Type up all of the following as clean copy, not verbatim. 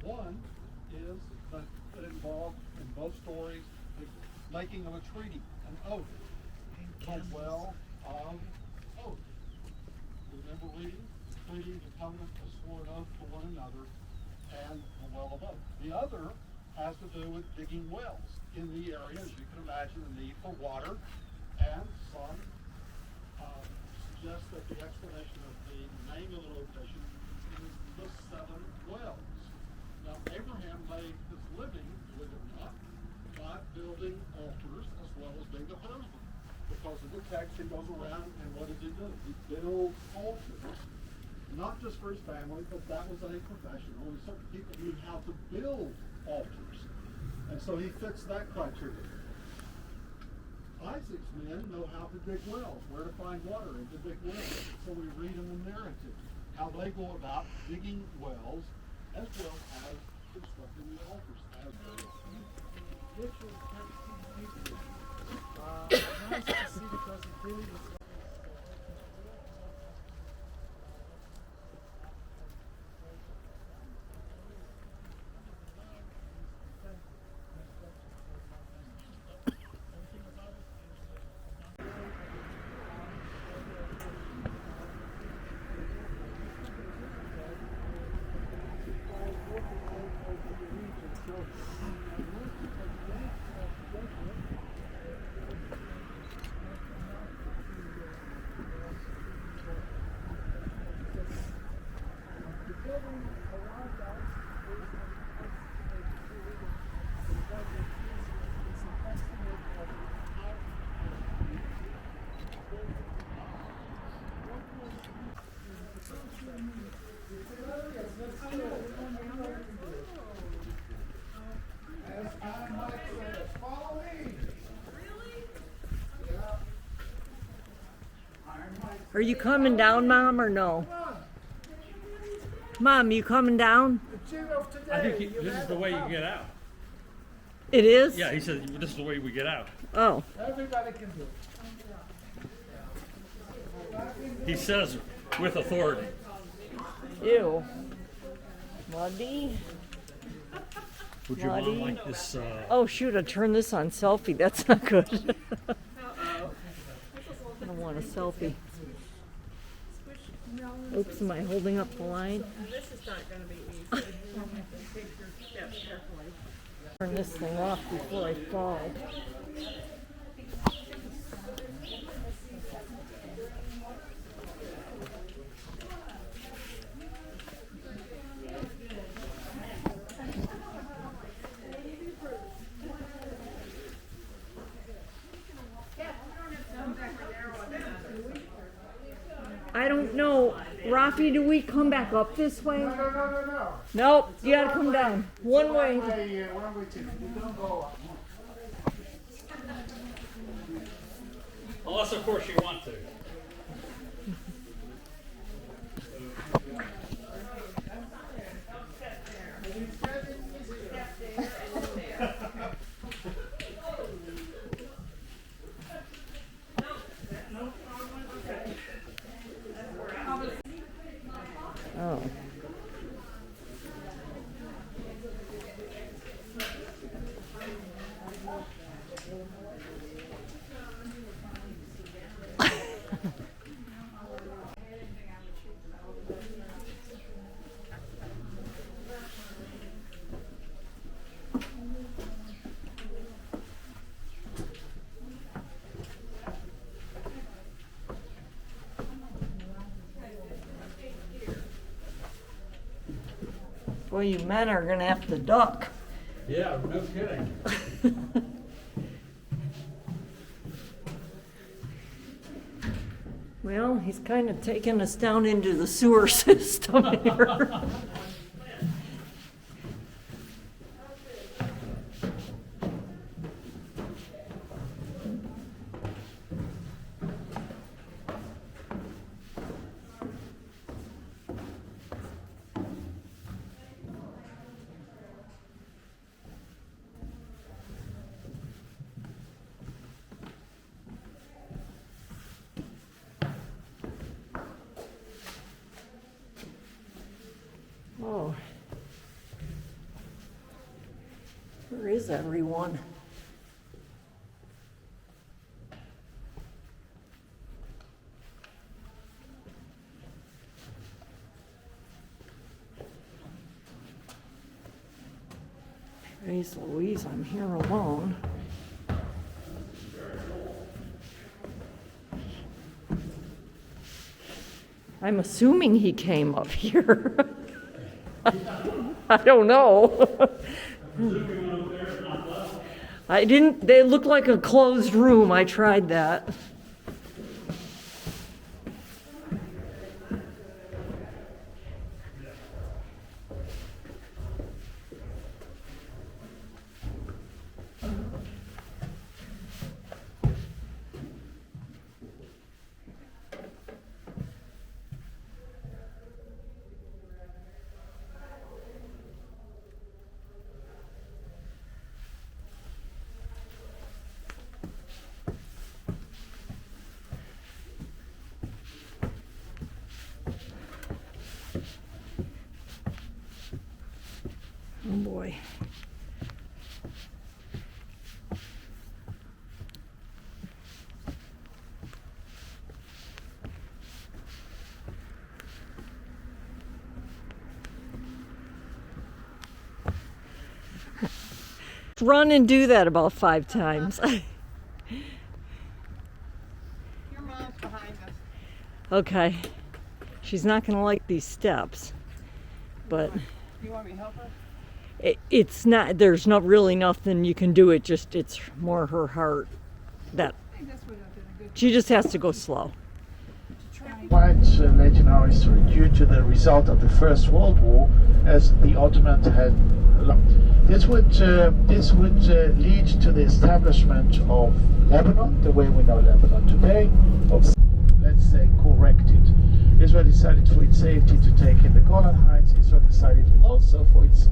One is that it involved in both stories the making of a treaty, an oath, a well of oath. Remember reading? Treaty, the covenant, a sworn oath to one another, and the well of oath. The other has to do with digging wells in the area, as you can imagine, the need for water, and some suggest that the explanation of the name of the location is the 7 wells. Now, Abraham made his living, believe it or not, by building altars as well as being a husband. Because of the text, he goes around and what does he do? He builds altars, not just for his family, but that was a profession. Only certain people knew how to build altars. And so he fits that criteria. Isaac's men know how to dig wells, where to find water and to dig wells. So we read in the narrative how they go about digging wells as well as constructing the altars as well. Nice to see because it really was. Are you coming down, Mom, or no? Mom, you coming down? I think this is the way you get out. It is? Yeah, he said this is the way we get out. Oh. Everybody can do it. He says with authority. Ew. Muddy. Would your mom like this? Oh, shoot, I turned this on selfie. That's not good. I don't want a selfie. Oops, am I holding up the line? This is not going to be easy. Take your steps carefully. Turn this thing off before I fall. I don't know. Rafi, do we come back up this way? No. Nope, you gotta come down. One way. One way ticket. You don't go up. Unless, of course, you want to. Oh. Boy, you men are gonna have to duck. Yeah, no kidding. Well, he's kind of taking us down into the sewer system here. Oh. Where is everyone? Praise Louise, I'm here alone. I'm assuming he came up here. I don't know. I didn't, they look like a closed room. I tried that. Oh boy. Run and do that about 5 times. Your mom's behind us. Okay. She's not going to like these steps, but You want me to help her? it's not, there's not really nothing you can do. It's more her heart that I think this would have been a good she just has to go slow. try. Quite late in our history, due to the result of the First World War, as the Ottomans had. This would lead to the establishment of Lebanon, the way we know Lebanon today, of, let's say, corrected. Israel decided for its safety to take in the Golan Heights. Israel decided also for its,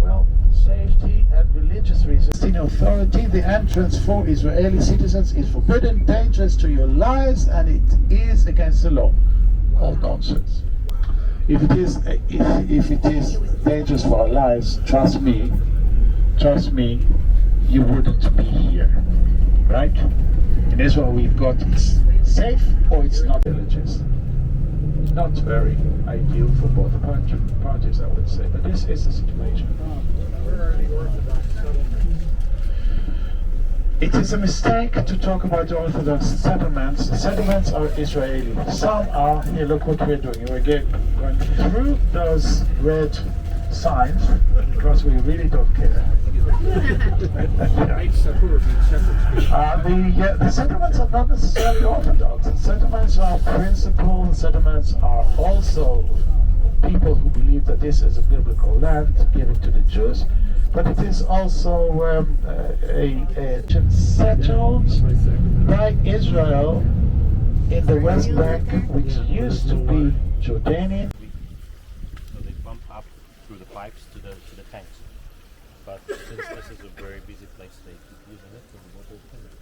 well, safety and religious reasons. In authority, the entrance for Israeli citizens is forbidden, dangerous to your lives, and it is against the law. All nonsense. If it is dangerous for our lives, trust me, you wouldn't be here, right? In Israel, we've got it's safe or it's not villages. Not very ideal for both parties, I would say, but this is the situation. Where are the Orthodox settlements? It is a mistake to talk about the Orthodox settlements. The settlements are Israeli. Some are, here, look what we're doing. We're going through those red signs because we really don't care. The settlements are not necessarily Orthodox. The settlements are principle. The settlements are also people who believe that this is a biblical land given to the Jews. But it is also settled by Israel in the West Bank, which used to be Jordanian. So they pump up through the pipes to the tanks. But since this is a very busy place, they keep using it for the water to come in.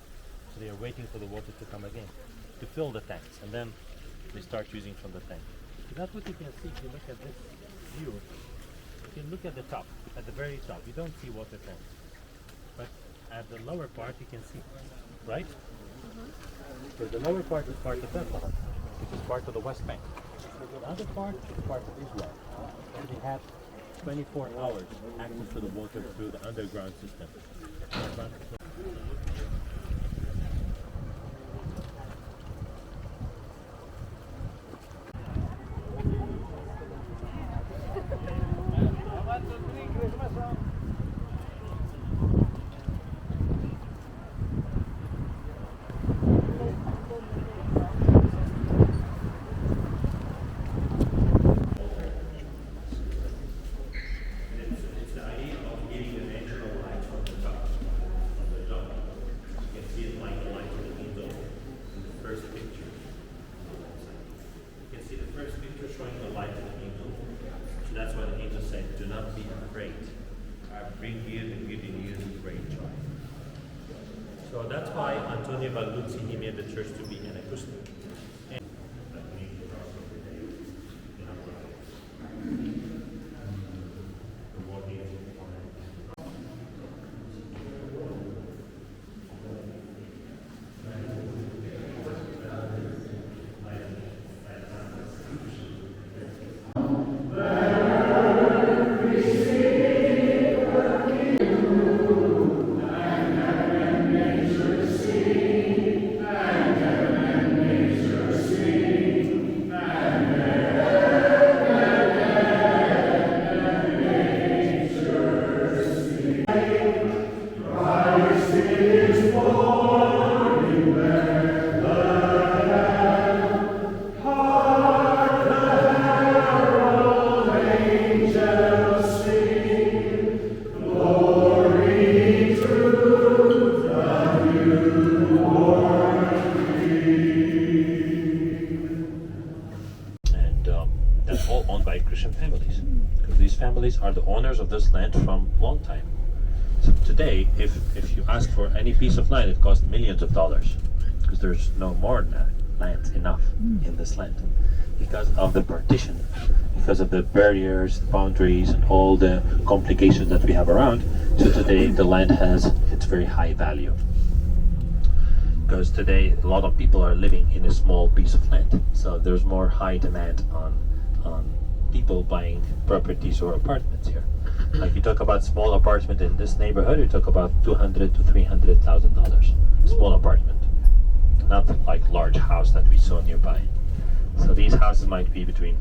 So they are waiting for the water to come again to fill the tanks, and then they start using from the tank. So that's what you can see if you look at this view. You can look at the top, at the very top. You don't see water tanks, but at the lower part you can see, right? So the lower part is part of Bethlehem, which is part of the West Bank. The other part is part of Israel. And they have 24 hours access to the water through the underground system. So that's why Antonio Balluzzi, he made the church to be an acoustic. Because these families are the owners of this land from long time. So today, if you ask for any piece of land, it costs millions of dollars, because there's no more land enough in this land, because of the partition, because of the barriers, the boundaries, and all the complications that we have around. So today the land has its very high value, because today a lot of people are living in a small piece of land. So there's more high demand on people buying properties or apartments here. Like you talk about small apartment in this neighborhood, you talk about $200,000 to $300,000. Small apartment, not like large house that we saw nearby. So these houses might be between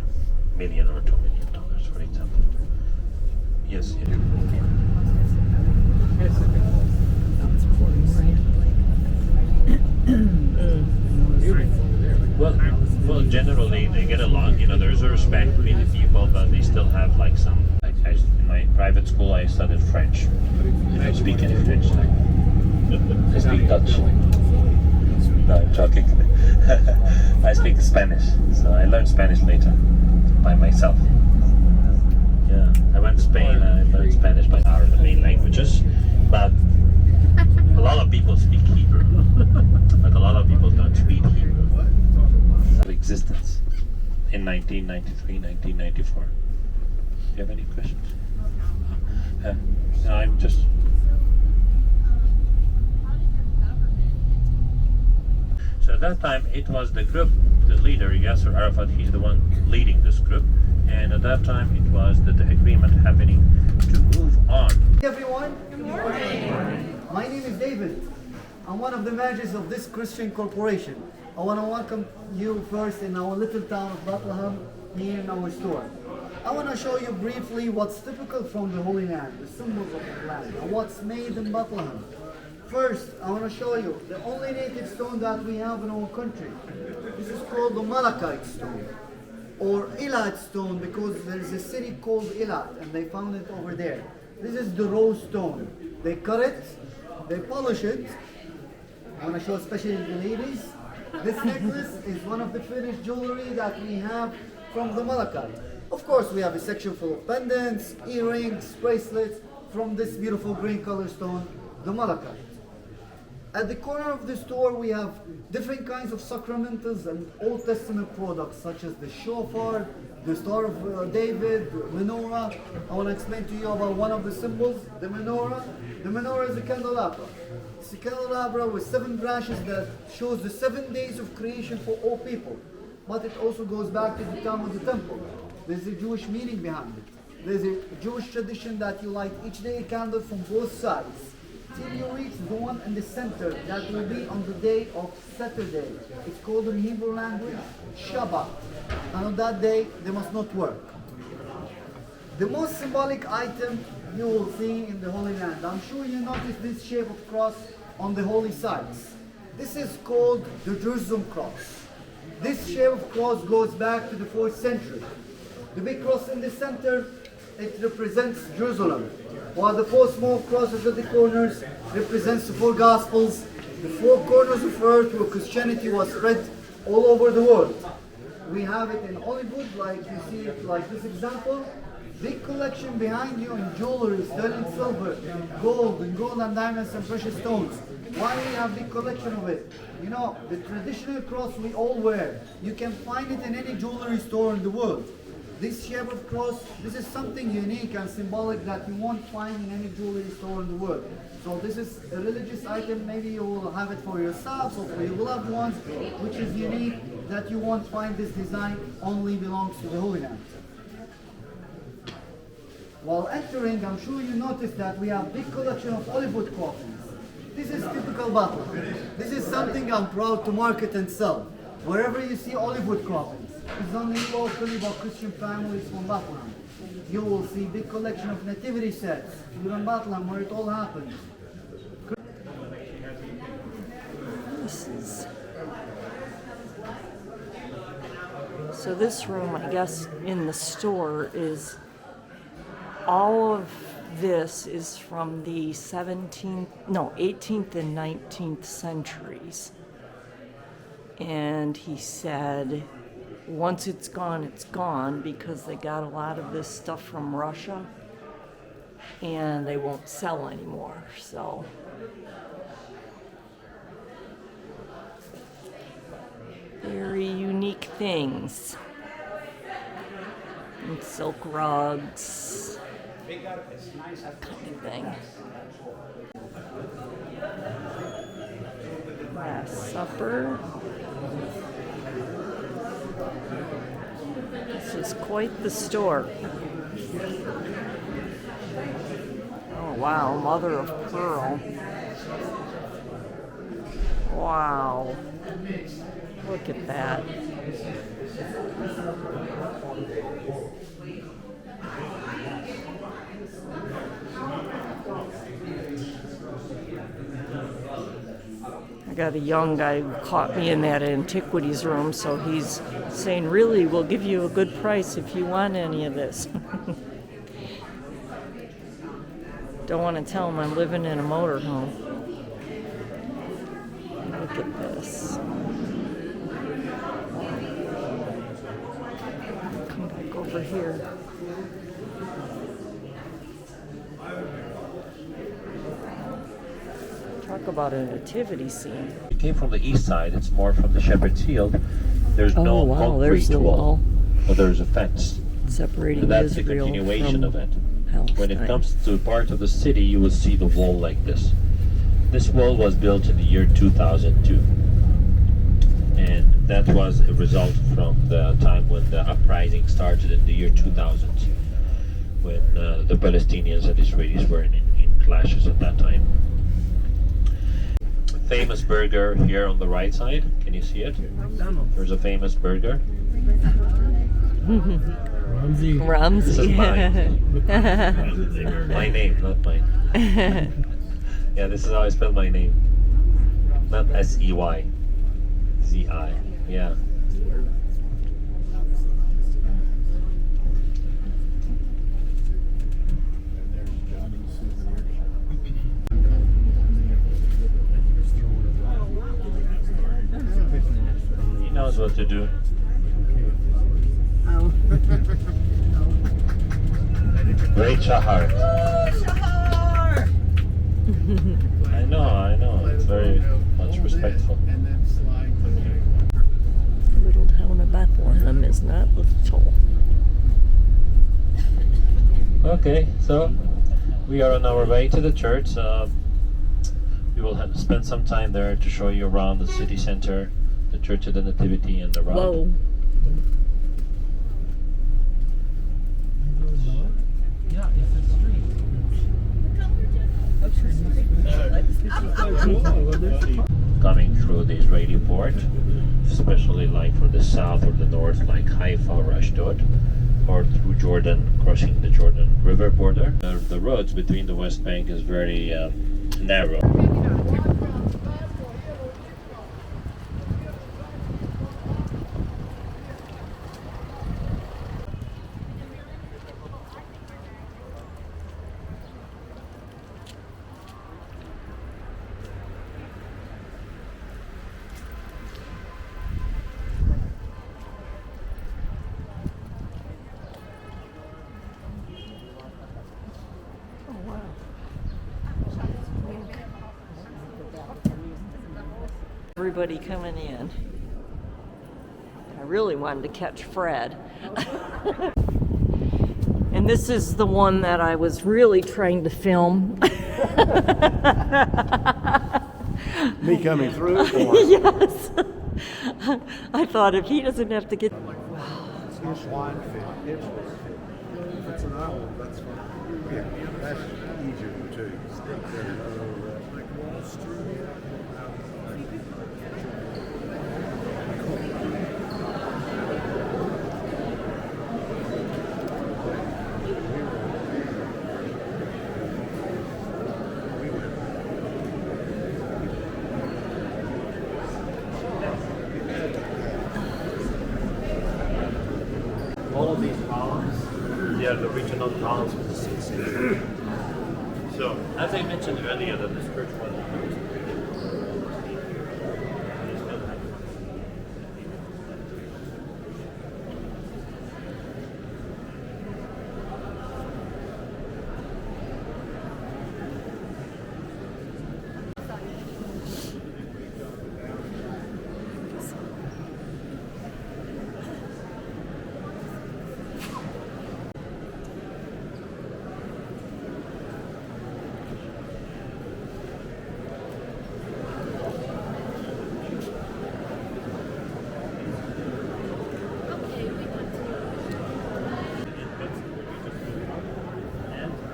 $1 million or $2 million, for example. Yes. Well, generally they get along. You know, there's a respect between the people, but they still have like some. Like in my private school, I studied French. I don't speak any French. I speak Dutch. No, I'm joking. I speak Spanish, so I learned Spanish later by myself. Yeah, I went to Spain and I learned Spanish by our the main languages, but a lot of people speak Hebrew, but a lot of people don't speak Hebrew. Of existence in 1993, 1994. Do you have any questions? No, I'm just. So at that time, it was the group, the leader, Yasser Arafat, he's the one leading this group. And at that time, it was the agreement happening to move on. Everyone, good morning. My name is David. I'm one of the managers of this Christian corporation. I want to welcome you first in our little town of Bethlehem, here in our store. I want to show you briefly what's typical from the Holy Land, the symbols of the land, and what's made in Bethlehem. First, I want to show you the only native stone that we have in our country. This is called the Malachite stone, or Eilat stone, because there is a city called Eilat, and they found it over there. This is the rose stone. They cut it, they polish it. I want to show especially the ladies. This necklace is one of the finished jewelry that we have from the Malachite. Of course, we have a section full of pendants, earrings, bracelets from this beautiful green color stone, the Malachite. At the corner of the store, we have different kinds of sacramentals and Old Testament products, such as the shofar, the Star of David, the menorah. I want to explain to you about one of the symbols, the menorah. The menorah is a candelabra. It's a candelabra with 7 branches that shows the 7 days of creation for all people. But it also goes back to the time of the temple. There's a Jewish meaning behind it. There's a Jewish tradition that you light each day a candle from both sides, till you reach the one in the center that will be on the day of Saturday. It's called in Hebrew language Shabbat. And on that day, they must not work. The most symbolic item you will see in the Holy Land, I'm sure you noticed this shape of cross on the holy sites. This is called the Jerusalem cross. This shape of cross goes back to the 4th century. The big cross in the center, it represents Jerusalem, while the 4 small crosses at the corners represents the 4 Gospels, the 4 corners of earth where Christianity was spread all over the world. We have it in Hollywood, like you see it, like this example. Big collection behind you in jewelry, sterling silver, gold and diamonds and precious stones. Why we have big collection of it? You know, the traditional cross we all wear, you can find it in any jewelry store in the world. This shape of cross, this is something unique and symbolic that you won't find in any jewelry store in the world. So this is a religious item, maybe you will have it for yourselves or for your loved ones, which is unique, that you won't find this design only belongs to the Holy Land. While entering, I'm sure you noticed that we have big collection of olive wood coffins. This is typical Bethlehem. This is something I'm proud to market and sell. Wherever you see olive wood coffins, it's only locally about Christian families from Bethlehem. You will see big collection of nativity sets here in Bethlehem where it all happened. This is. So this room, I guess, in the store is all of this is from the 18th and 19th centuries. And he said once it's gone because they got a lot of this stuff from Russia and they won't sell anymore. So very unique things. And silk rugs, that kind of thing. Last Supper. This is quite the store. Oh wow, mother of pearl. Wow. Look at that. I got a young guy who caught me in that antiquities room, so he's saying, really, we'll give you a good price if you want any of this. Don't want to tell him I'm living in a motorhome. Look at this. Come back over here. Talk about a nativity scene. It came from the east side. It's more from the Shepherd's Field. There's Oh no wow, concrete there's the wall but there's a fence. separating And that's the Israel continuation from of it. Palestine. When it comes to part of the city, you will see the wall like this. This wall was built in the year 2002. And that was a result from the time when the uprising started in the year 2000, when the Palestinians and Israelis were in clashes at that time. Famous burger here on the right side. Can you see it? There's a famous burger. Ramsey. This is Ramsey. mine. My name, not mine. Yeah, this is how I spell my name. Not S-E-Y. Z-I. Yeah. He knows what to do. Great Shahar. I know. It's very much respectful. And then slide The little town of Bethlehem is not little. Okay, so we are on our way to the church. We will spend some time there to show you around the city center, the Church of the Nativity, and around. Whoa. Yeah, it's a street. Coming through the Israeli port, especially like for the south or the north, like Haifa or Ashdod, or through Jordan, crossing the Jordan River border. The roads between the West Bank is very narrow. Everybody coming in. I really wanted to catch Fred. And this is the one that I was really trying to film. Me coming through? Or Yes. I thought if he doesn't have to get. it's not wine fit. If it's an olive, that's fine. Yeah, that's easier too. Like Wall Street. All of these columns, they are the original columns of the 6th century. So, as I mentioned earlier, that this church was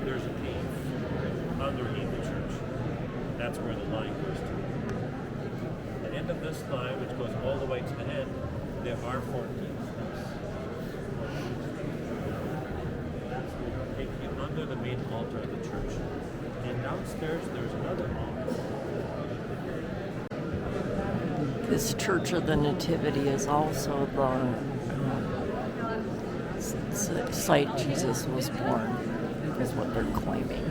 there's a cave underneath the church. That's where the line goes to. The end of this line, which goes all the way to the end, there are 14 steps. Take you under the main altar of the church. And downstairs, there's another altar. This Church of the Nativity is also the site Jesus was born, is what they're claiming.